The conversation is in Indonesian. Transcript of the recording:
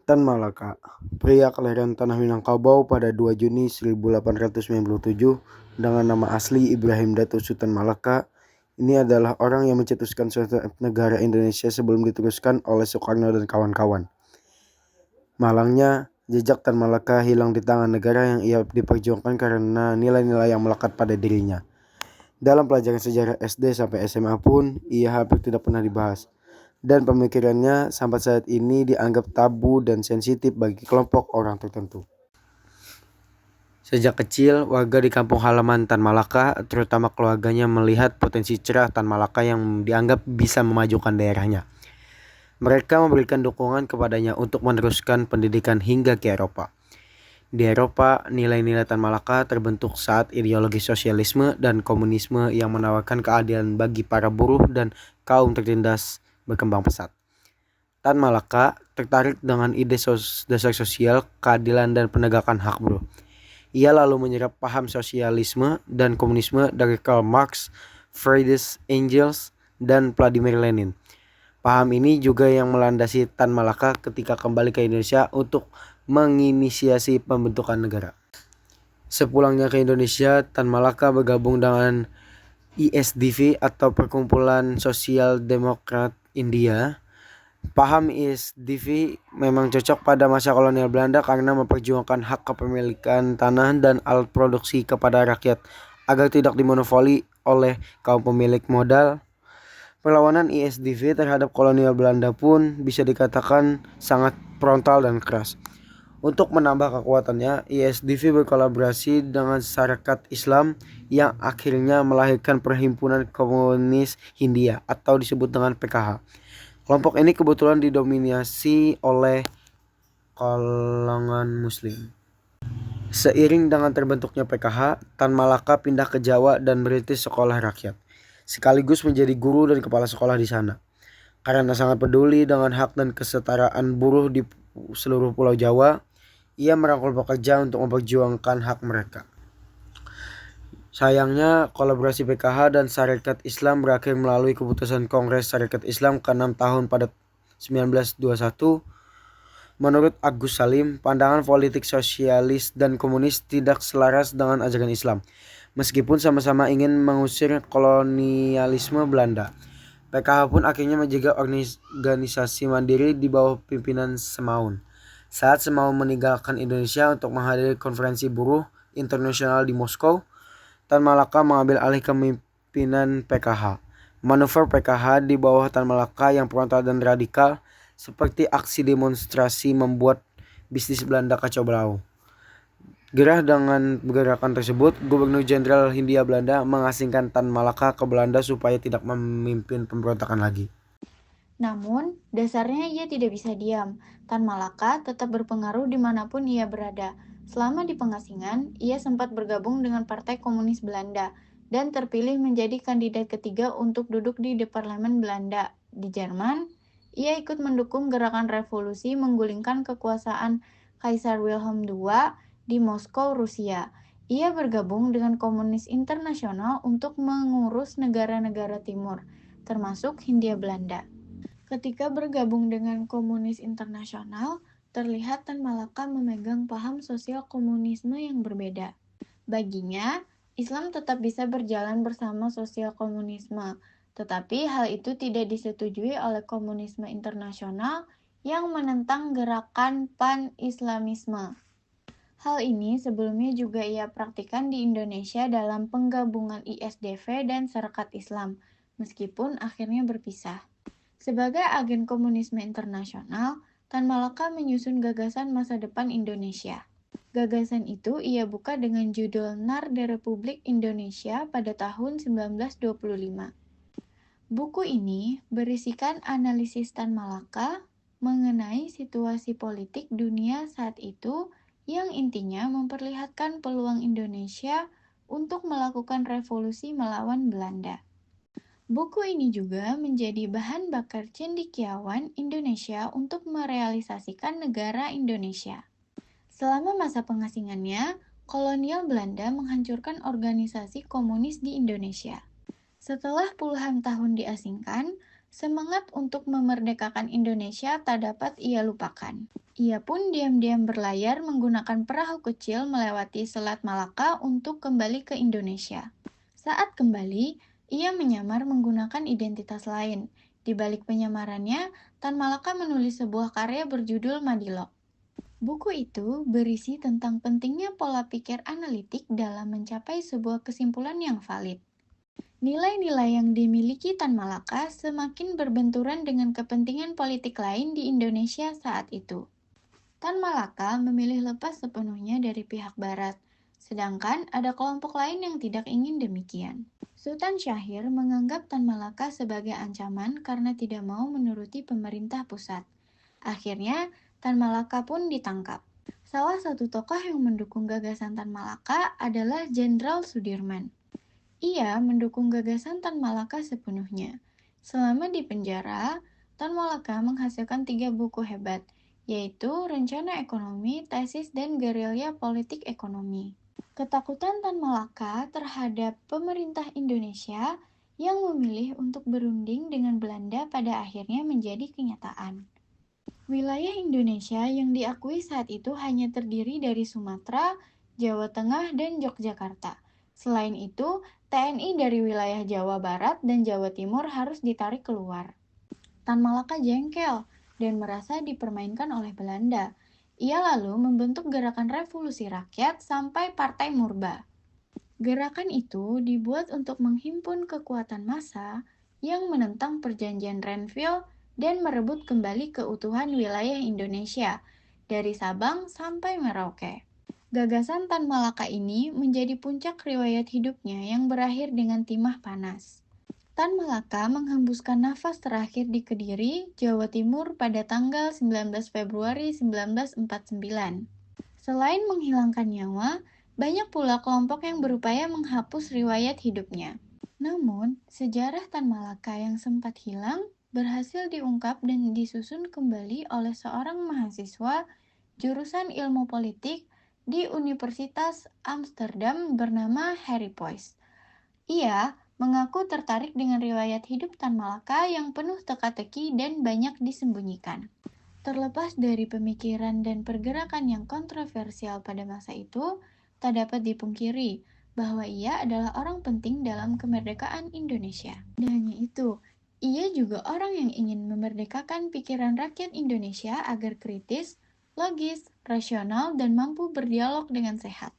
Tan Malaka, pria kelahiran Tanah Minangkabau pada 2 Juni 1897 dengan nama asli Ibrahim Datuk Sultan Malaka. Ini adalah orang yang mencetuskan suatu negara Indonesia sebelum diteruskan oleh Soekarno dan kawan-kawan. Malangnya, jejak Tan Malaka hilang di tangan negara yang ia diperjuangkan karena nilai-nilai yang melekat pada dirinya. Dalam pelajaran sejarah SD sampai SMA pun, ia hampir tidak pernah dibahas. Dan pemikirannya sampai saat ini dianggap tabu dan sensitif bagi kelompok orang tertentu. Sejak kecil, warga di kampung halaman Tan Malaka, terutama keluarganya, melihat potensi cerah Tan Malaka yang dianggap bisa memajukan daerahnya. Mereka memberikan dukungan kepadanya untuk meneruskan pendidikan hingga ke Eropa. Di Eropa, nilai-nilai Tan Malaka terbentuk saat ideologi sosialisme dan komunisme yang menawarkan keadilan bagi para buruh dan kaum tertindas berkembang pesat. Tan Malaka tertarik dengan ide dasar sosial, keadilan, dan penegakan hak buruh. Ia lalu menyerap paham sosialisme dan komunisme dari Karl Marx, Friedrich Engels, dan Vladimir Lenin. Paham ini juga yang melandasi Tan Malaka ketika kembali ke Indonesia untuk menginisiasi pembentukan negara. Sepulangnya ke Indonesia, Tan Malaka bergabung dengan ISDV atau Perkumpulan Sosial Demokrat India. Paham ISDV memang cocok pada masa kolonial Belanda karena memperjuangkan hak kepemilikan tanah dan alat produksi kepada rakyat agar tidak dimonopoli oleh kaum pemilik modal. Perlawanan ISDV terhadap kolonial Belanda pun bisa dikatakan sangat frontal dan keras. Untuk menambah kekuatannya, ISDV berkolaborasi dengan Sarekat Islam yang akhirnya melahirkan Perhimpunan Komunis Hindia atau disebut dengan PKH. Kelompok ini kebetulan didominasi oleh kalangan Muslim. Seiring dengan terbentuknya PKH, Tan Malaka pindah ke Jawa dan merintis sekolah rakyat, sekaligus menjadi guru dan kepala sekolah di sana. Karena sangat peduli dengan hak dan kesetaraan buruh di seluruh Pulau Jawa, ia merangkul pekerja untuk memperjuangkan hak mereka. Sayangnya, kolaborasi PKH dan Sarekat Islam berakhir melalui keputusan Kongres Sarekat Islam ke-6 tahun pada 1921. Menurut Agus Salim, pandangan politik sosialis dan komunis tidak selaras dengan ajaran Islam, meskipun sama-sama ingin mengusir kolonialisme Belanda. PKH pun akhirnya menjaga organisasi mandiri di bawah pimpinan Semaun. Saat Semaun meninggalkan Indonesia untuk menghadiri konferensi buruh internasional di Moskow, Tan Malaka mengambil alih kepemimpinan PKH. Manuver PKH di bawah Tan Malaka yang frontal dan radikal, seperti aksi demonstrasi, membuat bisnis Belanda kacau balau. Gerah dengan gerakan tersebut, Gubernur Jenderal Hindia Belanda mengasingkan Tan Malaka ke Belanda supaya tidak memimpin pemberontakan lagi. Namun, dasarnya ia tidak bisa diam. Tan Malaka tetap berpengaruh dimanapun ia berada. Selama di pengasingan, ia sempat bergabung dengan Partai Komunis Belanda dan terpilih menjadi kandidat ketiga untuk duduk di Parlemen Belanda. Di Jerman, ia ikut mendukung gerakan revolusi menggulingkan kekuasaan Kaisar Wilhelm II di Moskow, Rusia. Ia bergabung dengan Komunis Internasional untuk mengurus negara-negara timur, termasuk Hindia Belanda. Ketika bergabung dengan Komunis Internasional, terlihat Tan Malaka memegang paham sosial komunisme yang berbeda. Baginya, Islam tetap bisa berjalan bersama sosial komunisme, tetapi hal itu tidak disetujui oleh komunisme internasional yang menentang gerakan pan-Islamisme. Hal ini sebelumnya juga ia praktikkan di Indonesia dalam penggabungan ISDV dan Sarekat Islam, meskipun akhirnya berpisah. Sebagai agen komunisme internasional, Tan Malaka menyusun gagasan masa depan Indonesia. Gagasan itu ia buka dengan judul Narda Republik Indonesia pada tahun 1925. Buku ini berisikan analisis Tan Malaka mengenai situasi politik dunia saat itu yang intinya memperlihatkan peluang Indonesia untuk melakukan revolusi melawan Belanda. Buku ini juga menjadi bahan bakar cendekiawan Indonesia untuk merealisasikan negara Indonesia. Selama masa pengasingannya, kolonial Belanda menghancurkan organisasi komunis di Indonesia. Setelah puluhan tahun diasingkan, semangat untuk memerdekakan Indonesia tak dapat ia lupakan. Ia pun diam-diam berlayar menggunakan perahu kecil melewati Selat Malaka untuk kembali ke Indonesia. Saat kembali, ia menyamar menggunakan identitas lain. Di balik penyamarannya, Tan Malaka menulis sebuah karya berjudul Madilog. Buku itu berisi tentang pentingnya pola pikir analitik dalam mencapai sebuah kesimpulan yang valid. Nilai-nilai yang dimiliki Tan Malaka semakin berbenturan dengan kepentingan politik lain di Indonesia saat itu. Tan Malaka memilih lepas sepenuhnya dari pihak Barat, sedangkan ada kelompok lain yang tidak ingin demikian. Sultan Syahrir menganggap Tan Malaka sebagai ancaman karena tidak mau menuruti pemerintah pusat. Akhirnya, Tan Malaka pun ditangkap. Salah satu tokoh yang mendukung gagasan Tan Malaka adalah Jenderal Sudirman. Ia mendukung gagasan Tan Malaka sepenuhnya. Selama di penjara, Tan Malaka menghasilkan 3 buku hebat, yaitu Rencana Ekonomi, Tesis, dan Gerilya Politik Ekonomi. Ketakutan Tan Malaka terhadap pemerintah Indonesia yang memilih untuk berunding dengan Belanda pada akhirnya menjadi kenyataan. Wilayah Indonesia yang diakui saat itu hanya terdiri dari Sumatera, Jawa Tengah, dan Yogyakarta. Selain itu, TNI dari wilayah Jawa Barat dan Jawa Timur harus ditarik keluar. Tan Malaka jengkel dan merasa dipermainkan oleh Belanda. Ia lalu membentuk Gerakan Revolusi Rakyat sampai Partai Murba. Gerakan itu dibuat untuk menghimpun kekuatan massa yang menentang Perjanjian Renville dan merebut kembali keutuhan wilayah Indonesia dari Sabang sampai Merauke. Gagasan Tan Malaka ini menjadi puncak riwayat hidupnya yang berakhir dengan timah panas. Tan Malaka menghembuskan nafas terakhir di Kediri, Jawa Timur pada tanggal 19 Februari 1949. Selain menghilangkan nyawa, banyak pula kelompok yang berupaya menghapus riwayat hidupnya. Namun, sejarah Tan Malaka yang sempat hilang berhasil diungkap dan disusun kembali oleh seorang mahasiswa jurusan ilmu politik di Universitas Amsterdam bernama Harry Poyce. Ia mengaku tertarik dengan riwayat hidup Tan Malaka yang penuh teka-teki dan banyak disembunyikan. Terlepas dari pemikiran dan pergerakan yang kontroversial pada masa itu, tak dapat dipungkiri bahwa ia adalah orang penting dalam kemerdekaan Indonesia. Dan hanya itu, ia juga orang yang ingin memerdekakan pikiran rakyat Indonesia agar kritis, logis, rasional, dan mampu berdialog dengan sehat.